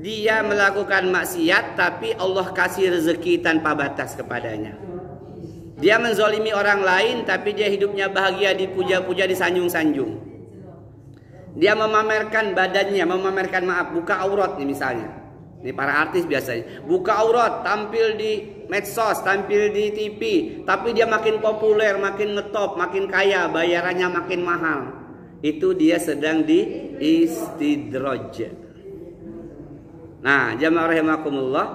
dia melakukan maksiat tapi Allah kasih rezeki tanpa batas kepadanya. Dia menzolimi orang lain tapi dia hidupnya bahagia, dipuja-puja, disanjung-sanjung. Dia memamerkan badannya, buka aurat nih misalnya. Ini para artis biasanya buka aurat, tampil di medsos, tampil di TV, tapi dia makin populer, makin ngetop, makin kaya, bayarannya makin mahal. Itu dia sedang di istidraj. Nah, jamaah rahimakumullah,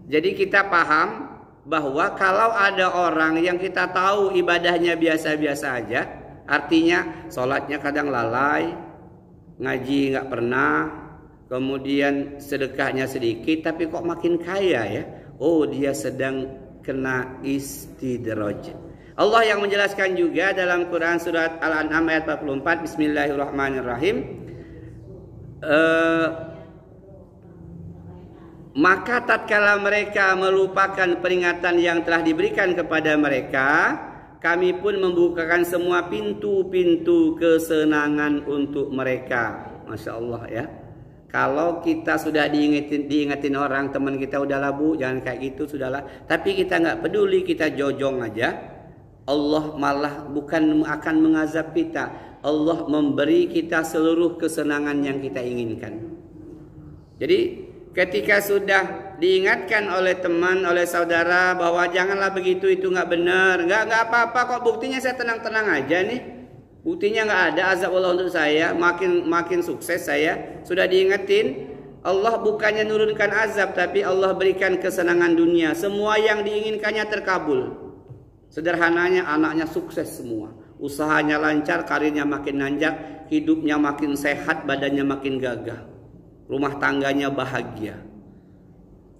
jadi kita paham bahwa kalau ada orang yang kita tahu ibadahnya biasa-biasa aja, Artinya sholatnya kadang lalai, ngaji nggak pernah, kemudian sedekahnya sedikit, tapi kok makin kaya ya. Oh, dia sedang kena istidraj. Allah yang menjelaskan juga dalam Quran surat Al-An'am ayat 44, Bismillahirrahmanirrahim. Maka tatkala mereka melupakan peringatan yang telah diberikan kepada mereka, kami pun membukakan semua pintu-pintu kesenangan untuk mereka. Masya Allah ya. Kalau kita sudah diingetin orang, teman kita udahlah bu, jangan kayak gitu, sudahlah. Tapi kita nggak peduli, kita jojong aja. Allah malah bukan akan mengazab kita. Allah memberi kita seluruh kesenangan yang kita inginkan. Jadi ketika sudah diingatkan oleh teman, oleh saudara bahwa janganlah begitu, itu nggak benar, nggak apa-apa kok, buktinya saya tenang-tenang aja nih, buktinya nggak ada azab Allah untuk saya, makin sukses saya. Sudah diingetin, Allah bukannya nurunkan azab, tapi Allah berikan kesenangan dunia, semua yang diinginkannya terkabul. Sederhananya anaknya sukses semua, usahanya lancar, karirnya makin nanjak, hidupnya makin sehat, badannya makin gagah, rumah tangganya bahagia.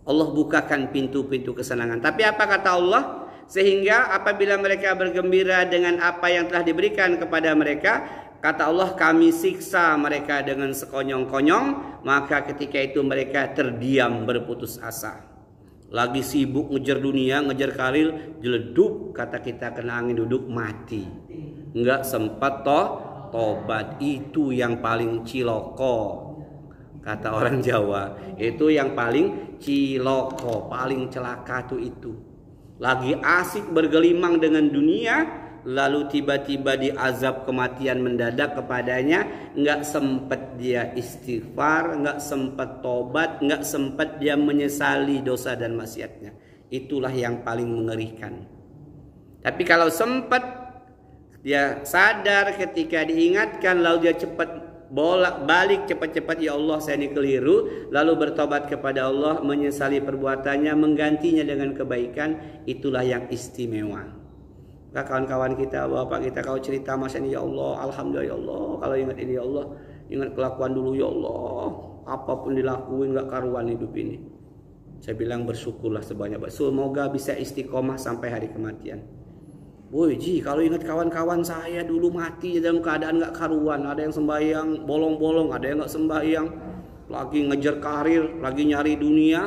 Allah bukakan pintu-pintu kesenangan. Tapi apa kata Allah? Sehingga apabila mereka bergembira dengan apa yang telah diberikan kepada mereka, kata Allah, kami siksa mereka dengan sekonyong-konyong. Maka ketika itu mereka terdiam berputus asa. Lagi sibuk ngejar dunia, ngejar karir, jeleduk, kata kita kena angin duduk, mati. Enggak sempat tobat. Itu yang paling ciloko. Kata orang Jawa, itu yang paling ciloko, paling celaka tuh itu. Lagi asik bergelimang dengan dunia, lalu tiba-tiba diazab kematian mendadak kepadanya, nggak sempat dia istighfar, nggak sempat tobat, nggak sempat dia menyesali dosa dan maksiatnya. Itulah yang paling mengerikan. Tapi kalau sempat dia sadar ketika diingatkan, lalu dia cepat bolak-balik, cepat-cepat, ya Allah saya ini keliru, lalu bertobat kepada Allah, menyesali perbuatannya, menggantinya dengan kebaikan, itulah yang istimewa. Nah, kawan-kawan kita, bapak kita, kalau cerita masa ini, ya Allah, alhamdulillah ya Allah, kalau ingat ini ya Allah, ingat kelakuan dulu ya Allah, apapun dilakuin gak karuan hidup ini. Saya bilang bersyukurlah sebanyak-banyak, semoga bisa istiqomah sampai hari kematian. Woi Ji, kalau ingat kawan-kawan saya dulu mati dalam keadaan gak karuan, ada yang sembahyang bolong-bolong, ada yang gak sembahyang, lagi ngejar karir, lagi nyari dunia,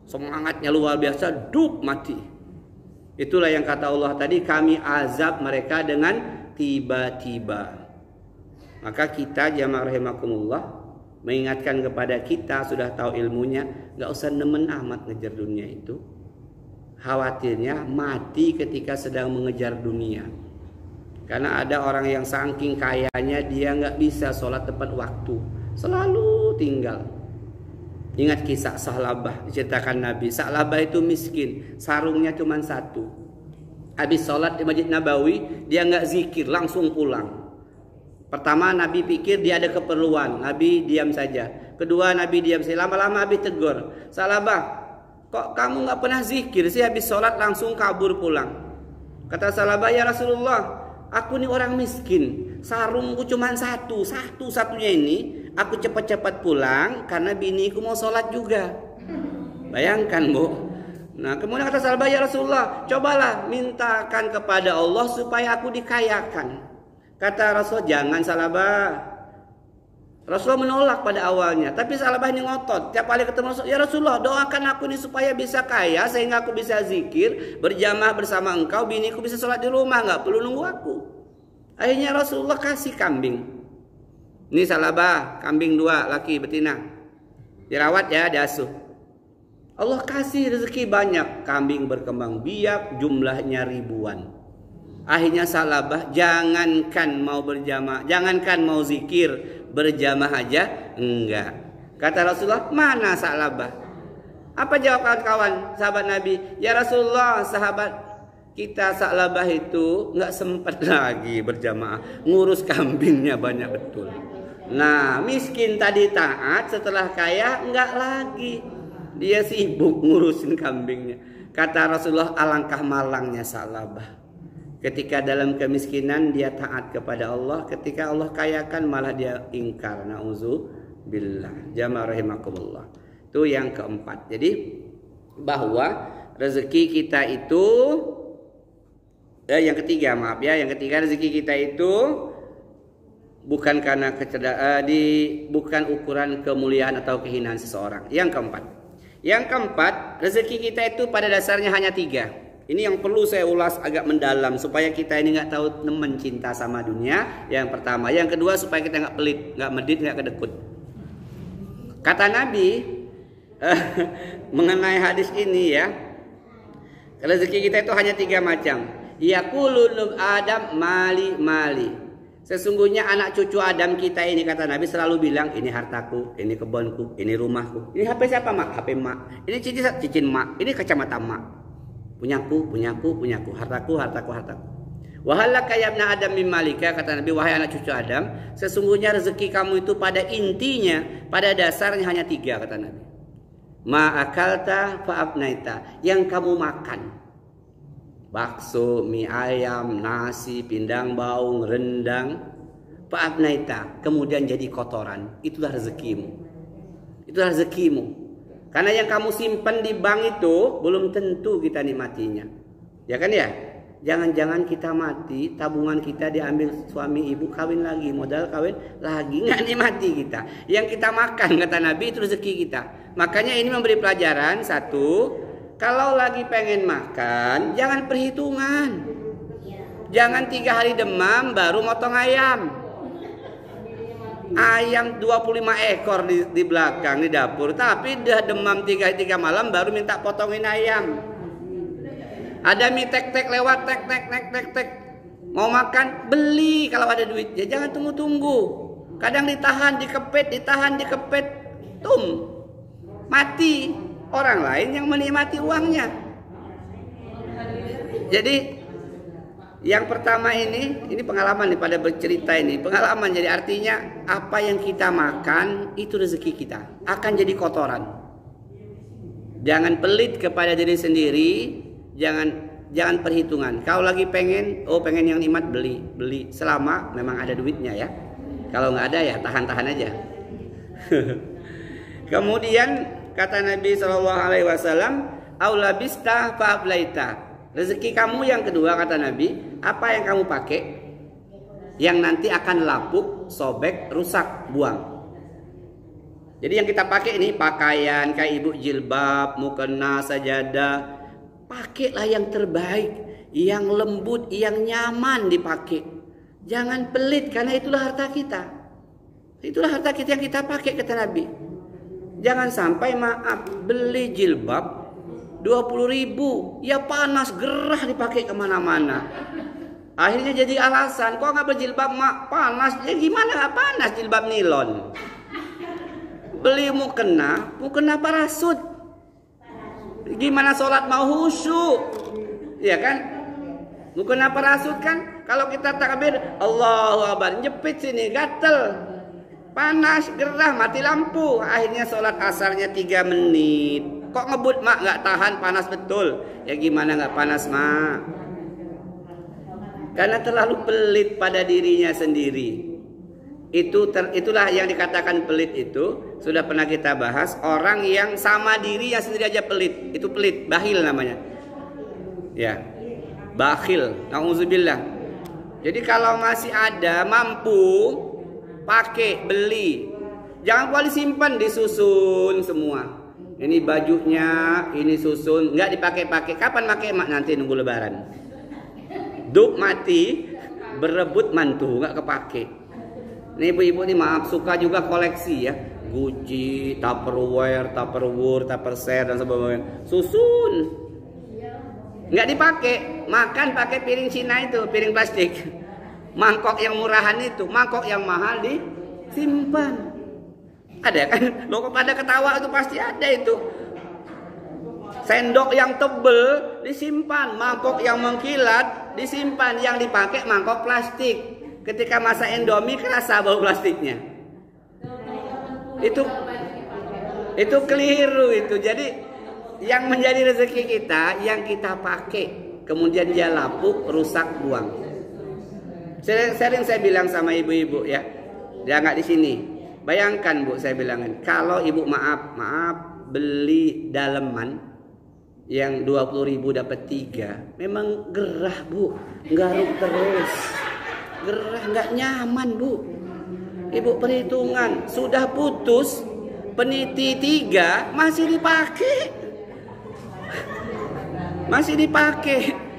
semangatnya luar biasa, dup mati. Itulah yang kata Allah tadi, kami azab mereka dengan tiba-tiba. Maka kita jamaah rahimakumullah mengingatkan kepada kita, sudah tahu ilmunya, gak usah nemen amat ngejar dunia itu. Khawatirnya mati ketika sedang mengejar dunia. Karena ada orang yang saking kayanya dia nggak bisa sholat tepat waktu, selalu tinggal. Ingat kisah Sa'labah, diceritakan Nabi. Sa'labah itu miskin, sarungnya cuma satu. Habis sholat di Masjid Nabawi, dia nggak zikir, langsung pulang. Pertama Nabi pikir dia ada keperluan, Nabi diam saja. Kedua Nabi diam saja, lama-lama Nabi tegur, Sa'labah, kok kamu nggak pernah zikir sih, habis sholat langsung kabur pulang? Kata Sa'labah, ya Rasulullah, aku ini orang miskin, sarungku cuma satu-satunya ini, aku cepat-cepat pulang karena biniku mau sholat juga. Bayangkan bu. Nah kemudian kata Sa'labah, ya Rasulullah, cobalah mintakan kepada Allah supaya aku dikayakan. Kata Rasul, jangan Sa'labah. Rasulullah menolak pada awalnya, tapi Sa'labah ini ngotot. Tiap kali ketemu Rasul, ya Rasulullah, doakan aku ini supaya bisa kaya, sehingga aku bisa zikir, berjamaah bersama engkau, biniku bisa sholat di rumah, nggak perlu nunggu aku. Akhirnya Rasulullah kasih kambing. Ini Sa'labah, kambing 2, laki betina, dirawat ya, diasuh. Allah kasih rezeki banyak, kambing berkembang biak, jumlahnya ribuan. Akhirnya Sa'labah, jangankan mau berjamaah, jangankan mau zikir, berjamaah aja enggak. Kata Rasulullah, mana Sa'labah? Apa jawab kawan-kawan sahabat Nabi? Ya Rasulullah, sahabat kita Sa'labah itu enggak sempat lagi berjamaah, ngurus kambingnya banyak betul. Nah miskin tadi taat, setelah kaya enggak lagi, dia sibuk ngurusin kambingnya. Kata Rasulullah, alangkah malangnya Sa'labah. Ketika dalam kemiskinan dia taat kepada Allah, ketika Allah kayakan malah dia ingkar. Nauzubillah. Jamaah rahimakumullah. Itu yang keempat. Jadi bahwa rezeki kita itu yang ketiga, maaf ya, yang ketiga rezeki kita itu bukan karena bukan ukuran kemuliaan atau kehinaan seseorang. Yang keempat, rezeki kita itu pada dasarnya hanya 3. Ini yang perlu saya ulas agak mendalam supaya kita ini nggak tahu nemen cinta sama dunia. Yang pertama, yang kedua supaya kita nggak pelit, nggak medit, nggak kedekut. Kata Nabi mengenai hadis ini ya, rezeki kita itu hanya 3 macam. Yaqulu Adam mali. Sesungguhnya anak cucu Adam kita ini, kata Nabi, selalu bilang, ini hartaku, ini kebunku, ini rumahku. Ini HP siapa, mak? HP mak. Ini cincin mak. Ini kacamata mak. Punyaku, hartaku. Wahalaka ya ibna Adam min malika, kata Nabi, wahai anak cucu Adam, sesungguhnya rezeki kamu itu pada intinya, pada dasarnya hanya 3, kata Nabi. Ma akalta fa afnaita, yang kamu makan. Bakso, mie ayam, nasi, pindang baung, rendang, fa afnaita, kemudian jadi kotoran. Itulah rezekimu. Karena yang kamu simpan di bank itu belum tentu kita nikmatinya. Ya kan ya? Jangan-jangan kita mati, tabungan kita diambil suami ibu, kawin lagi, modal kawin lagi, nggak nikmati kita. Yang kita makan, kata Nabi, itu rezeki kita. Makanya ini memberi pelajaran, satu, kalau lagi pengen makan, jangan perhitungan. Jangan 3 hari demam baru motong ayam. Ayam 25 ekor di belakang di dapur, tapi udah demam 3 malam baru minta potongin ayam. Ada mie tek lewat tek. Mau makan beli kalau ada duit. Ya jangan tunggu. Kadang ditahan dikepet, mati. Orang lain yang menikmati uangnya. Jadi yang pertama ini pengalaman nih pada bercerita ini. Pengalaman, jadi artinya apa yang kita makan itu rezeki kita. Akan jadi kotoran. Jangan pelit kepada diri sendiri, jangan perhitungan. Kalau lagi pengen yang nikmat beli selama memang ada duitnya ya. Kalau nggak ada ya tahan aja. Kemudian kata Nabi SAW, aulabista fa'ablaita. Rezeki kamu yang kedua, kata Nabi, apa yang kamu pakai yang nanti akan lapuk, sobek, rusak, buang. Jadi yang kita pakai ini pakaian kayak ibu jilbab, mukena, sajadah. Pakailah yang terbaik, yang lembut, yang nyaman dipakai. Jangan pelit karena itulah harta kita. Itulah harta kita yang kita pakai, kata Nabi. Jangan sampai beli jilbab 20.000, ya panas gerah dipakai kemana-mana. Akhirnya jadi alasan, kok nggak berjilbab mak? Panas, ya gimana nggak panas jilbab nilon? Beli mukena parasut. Gimana sholat mau khusyuk? Ya kan? Mukena parasut kan? Kalau kita takbir Allahu Akbar, jepit sini gatel. Panas, gerah, mati lampu. Akhirnya sholat asarnya 3 menit. Kok ngebut mak, nggak tahan, panas betul. Ya gimana nggak panas mak? Karena terlalu pelit pada dirinya sendiri. Itulah yang dikatakan pelit itu. Sudah pernah kita bahas. Orang yang sama dirinya sendiri aja pelit. Itu pelit, bakhil namanya. Ya, bakhil. Nauzubillah. Jadi kalau masih ada mampu, pakai, beli. Jangan kuali simpan, disusun semua. Ini bajunya, ini susun, nggak dipakai-pakai. Kapan pakai mak? Nanti nunggu lebaran. Duk mati, berebut mantu, nggak kepake. Ini ibu-ibu nih maaf suka juga koleksi ya. Gucci, Tupperware, Tuppershare dan sebagainya. Susun. Nggak dipakai, makan pakai piring Cina itu, piring plastik. Mangkok yang murahan itu, mangkok yang mahal disimpan. Ada kan? Lo pada ketawa itu pasti ada itu. Sendok yang tebel disimpan, mangkok yang mengkilat disimpan, yang dipakai mangkok plastik. Ketika masak Indomie kerasa bau plastiknya. Itu keliru itu. Jadi yang menjadi rezeki kita yang kita pakai. kemudian dia lapuk, rusak, buang. Sering saya bilang sama ibu-ibu ya, dia nggak di sini. Bayangkan Bu, saya bilangin, kalau ibu maaf beli daleman yang 20.000 dapat 3, memang gerah Bu, garuk terus, gerah nggak nyaman Bu. Ibu perhitungan, sudah putus, peniti 3 masih dipakai.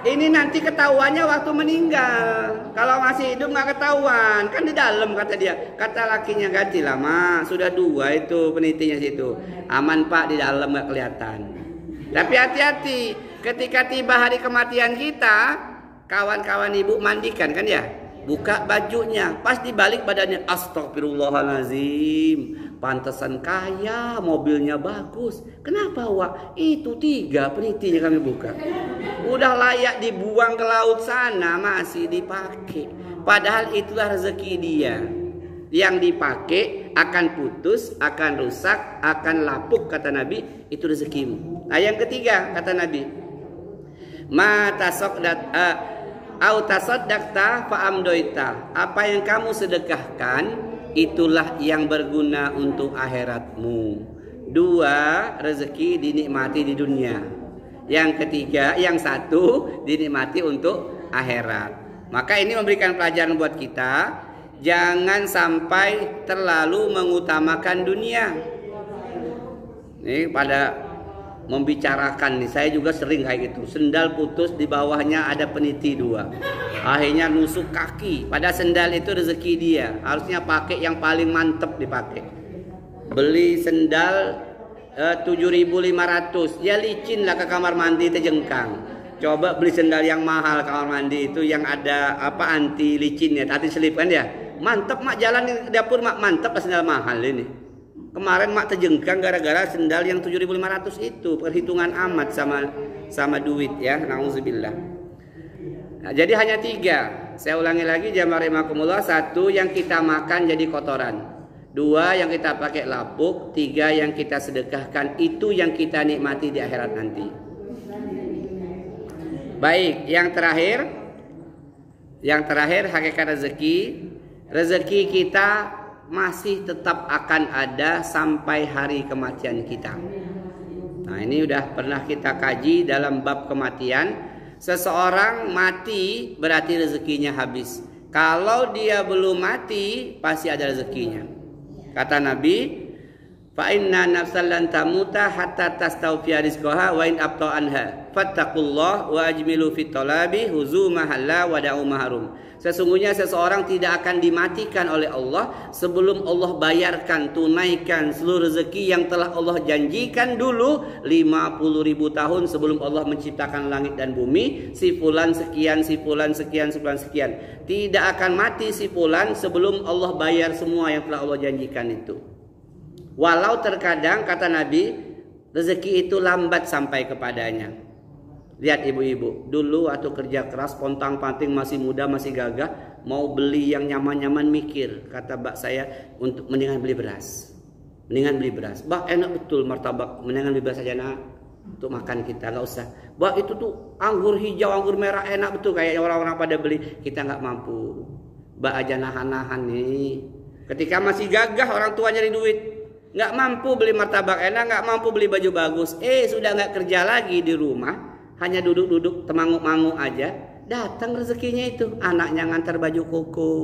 Ini nanti ketahuannya waktu meninggal. Kalau masih hidup nggak ketahuan, kan di dalam kata dia. Kata lakinya, gantilah mak, sudah 2 itu penitinya situ. Aman Pak, di dalam nggak kelihatan. Tapi hati-hati, ketika tiba hari kematian kita, kawan-kawan ibu mandikan kan ya, buka bajunya, pas dibalik badannya, astagfirullahalazim, pantesan kaya, mobilnya bagus. Kenapa Wak? Itu 3 penitinya kami buka. Udah layak dibuang ke laut sana, masih dipakai. Padahal itulah rezeki dia. Yang dipakai akan putus, akan rusak, akan lapuk, kata Nabi, itu rezekimu. Nah yang ketiga kata Nabi, ma tasaddaqta fa amdoita, apa yang kamu sedekahkan itulah yang berguna untuk akhiratmu. 2 rezeki dinikmati di dunia. Yang ketiga, yang 1 dinikmati untuk akhirat. Maka ini memberikan pelajaran buat kita, jangan sampai terlalu mengutamakan dunia. Ini pada membicarakan nih, saya juga sering kayak gitu. Sendal putus, di bawahnya ada peniti 2. Akhirnya nusuk kaki. Pada sendal itu rezeki dia, harusnya pakai yang paling mantep dipakai. Beli sendal 7.500, ya licin lah ke kamar mandi terjengkang. Coba beli sendal yang mahal kamar mandi itu yang ada apa anti licinnya, anti selip kan ya. Mantep mak, jalan di dapur mak, mantep lah sendal mahal ini. Kemarin mak terjengkang gara-gara sendal yang 7.500 itu. Perhitungan amat sama duit ya, nauzubillah. Nah, jadi hanya 3. Saya ulangi lagi jamaah rahimakumullah. 1 yang kita makan jadi kotoran, 2 yang kita pakai lapuk, 3 yang kita sedekahkan, itu yang kita nikmati di akhirat nanti. Baik, yang terakhir hakikat rezeki. Rezeki kita masih tetap akan ada sampai hari kematian kita. Nah ini udah pernah kita kaji dalam bab kematian. Seseorang mati berarti rezekinya habis. Kalau dia belum mati pasti ada rezekinya. Kata Nabi, fa inna nafsan lan tamuta hatta tastawfiya rizqaha wa in abta anha fattaqullah wa ajmilu fit talabi huzuma halla wa da'u mahrum. Sesungguhnya seseorang tidak akan dimatikan oleh Allah sebelum Allah bayarkan, tunaikan seluruh rezeki yang telah Allah janjikan dulu 50.000 tahun sebelum Allah menciptakan langit dan bumi. Si fulan sekian, si fulan sekian, si fulan sekian. Tidak akan mati si fulan sebelum Allah bayar semua yang telah Allah janjikan itu. Walau terkadang kata Nabi, rezeki itu lambat sampai kepadanya. Lihat ibu-ibu, dulu waktu kerja keras, pontang-panting, masih muda, masih gagah, mau beli yang nyaman-nyaman mikir. Kata mbak saya, untuk mendingan beli beras. Mendingan beli beras. Mbak enak betul martabak, mendingan beli beras aja nak. Untuk makan kita, nggak usah. Mbak itu tuh anggur hijau, anggur merah enak betul. Kayak orang-orang pada beli, kita nggak mampu. Mbak aja nahan-nahan nih. Ketika masih gagah, orang tua nyari duit. Nggak mampu beli martabak enak, nggak mampu beli baju bagus. Sudah nggak kerja lagi di rumah. Hanya duduk-duduk temanguk-manguk aja, datang rezekinya itu. Anaknya ngantar baju koko,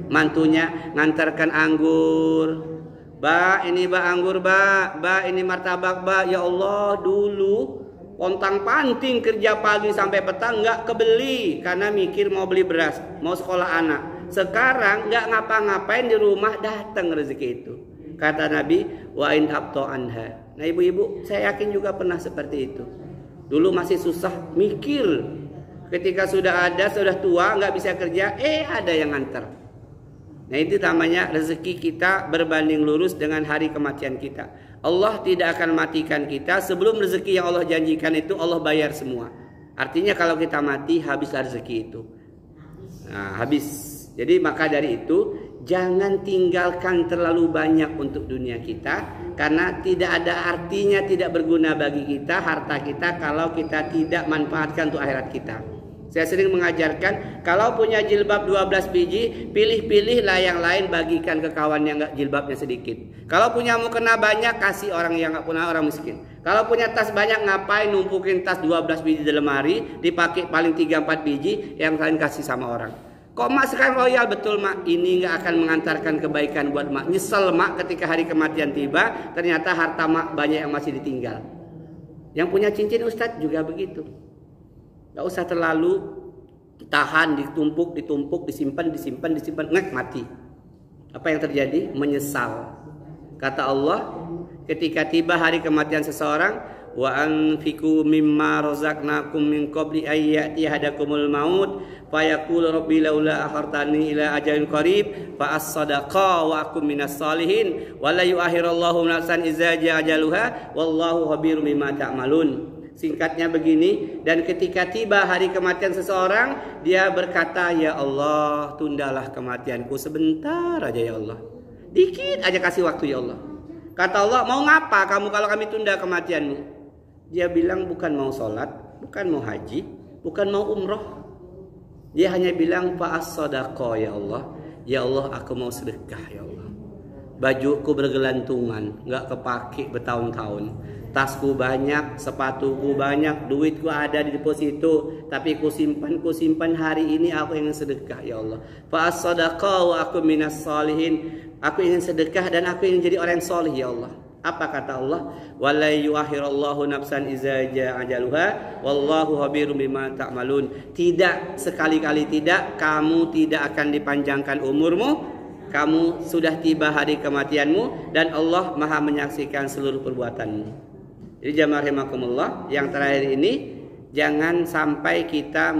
mantunya ngantarkan anggur. Mbak, ini mbak anggur mbak ini martabak mbak. Ya Allah, dulu pontang-panting kerja pagi sampai petang nggak kebeli karena mikir mau beli beras, mau sekolah anak. Sekarang nggak ngapa-ngapain di rumah, datang rezeki itu. Kata Nabi, wa in abto anha. Nah ibu-ibu, saya yakin juga pernah seperti itu. Dulu masih susah mikir. Ketika sudah ada, sudah tua, nggak bisa kerja, ada yang nganter. Nah itu namanya rezeki kita berbanding lurus dengan hari kematian kita. Allah tidak akan matikan kita sebelum rezeki yang Allah janjikan itu Allah bayar semua. Artinya kalau kita mati, habislah rezeki itu. Nah, habis. Jadi maka dari itu jangan tinggalkan terlalu banyak untuk dunia kita, karena tidak ada artinya, tidak berguna bagi kita harta kita kalau kita tidak manfaatkan untuk akhirat kita. Saya sering mengajarkan, kalau punya jilbab 12 biji, pilih-pilihlah yang lain, bagikan ke kawan yang nggak jilbabnya sedikit. Kalau punya mukena banyak, kasih orang yang nggak punya, orang miskin. Kalau punya tas banyak, ngapain numpukin tas 12 biji di lemari, dipakai paling 3-4 biji, yang lain kasih sama orang. Kok mak sekarang royal? Betul mak, ini nggak akan mengantarkan kebaikan buat mak. Nyesel mak ketika hari kematian tiba, ternyata harta mak banyak yang masih ditinggal. Yang punya cincin Ustadz juga begitu. Gak usah terlalu tahan, ditumpuk, disimpan, ngek mati. Apa yang terjadi? Menyesal. Kata Allah, ketika tiba hari kematian seseorang, wa anfiqu mimma razaqnakum min qabli ay ya'ti ahadakumul maut fayaqulu rabbi laula akhartani ila ajalin qarib fa as-sadaqa wa akum minas salihin wa la yu'akhirullahu nafsan idza ja'a ajaluha wallahu khabirum bima ta'malun. Singkatnya begini, dan ketika tiba hari kematian seseorang, dia berkata, ya Allah, tundalah kematianku sebentar aja ya Allah. Dikit aja kasih waktu ya Allah. Kata Allah, mau ngapa kamu kalau kami tunda kematianmu? Dia bilang bukan mau sholat, bukan mau haji, bukan mau umroh. Dia hanya bilang, fa'as-sodaqah ya Allah. Ya Allah, aku mau sedekah ya Allah. Bajuku bergelantungan, nggak kepake bertahun-tahun. Tasku banyak, sepatuku banyak, duitku ada di deposito, tapi ku simpan hari ini aku ingin sedekah ya Allah. Fa'as-sadaqah wa aku minas salihin. Aku ingin sedekah dan aku ingin jadi orang yang soleh ya Allah. Apa kata Allah? Wala yu'akhirullahu nafsan idza ja'a ajaluha wallahu khabirum bima ta'malun. Tidak, sekali-kali tidak, kamu tidak akan dipanjangkan umurmu. Kamu sudah tiba hari kematianmu dan Allah Maha menyaksikan seluruh perbuatanmu. Jadi jamaah rahimakumullah, yang terakhir ini jangan sampai kita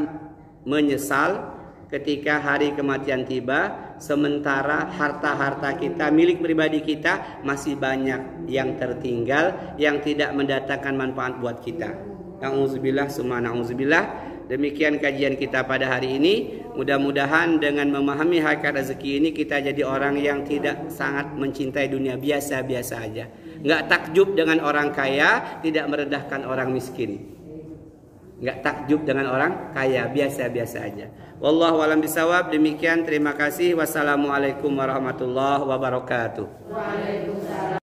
menyesal ketika hari kematian tiba, sementara harta-harta kita, milik pribadi kita masih banyak yang tertinggal, yang tidak mendatangkan manfaat buat kita. Na'udzubillah summa na'udzubillah. Demikian kajian kita pada hari ini. Mudah-mudahan dengan memahami hakikat rezeki ini kita jadi orang yang tidak sangat mencintai dunia, biasa-biasa aja. Nggak takjub dengan orang kaya, tidak merendahkan orang miskin. Nggak takjub dengan orang kaya, biasa-biasa aja. Wallahu a'lam bishawab. Demikian, terima kasih. Wassalamualaikum warahmatullahi wabarakatuh. Waalaikumsalam.